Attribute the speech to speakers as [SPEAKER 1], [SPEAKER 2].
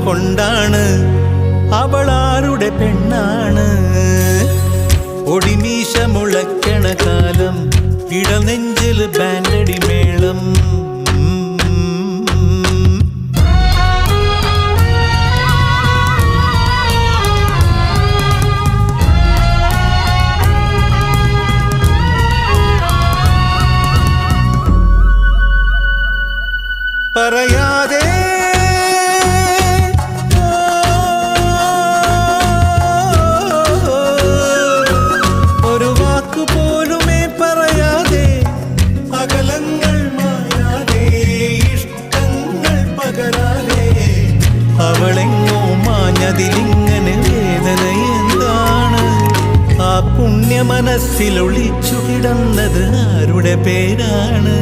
[SPEAKER 1] കൊണ്ടാണ് അവളാരുടെ പെണ്ണാണ്. ഒടിമീശ മുളക്കണ കാലം ഇടനെഞ്ചിൽ ബാൻഡടി മേളം. പറയാതെ ഒരു വാക്കുപോലുമേ പറയാതെ അകലങ്ങൾ മായാതെ ഇഷ്ടങ്ങൾ പകരാതെ അവളെങ്ങോ മാഞ്ഞതിലിങ്ങനെ വേദന എന്താണ്? ആ പുണ്യ മനസ്സിൽ ഒളിച്ചു കിടന്നത് ആരുടെ പേരാണ്?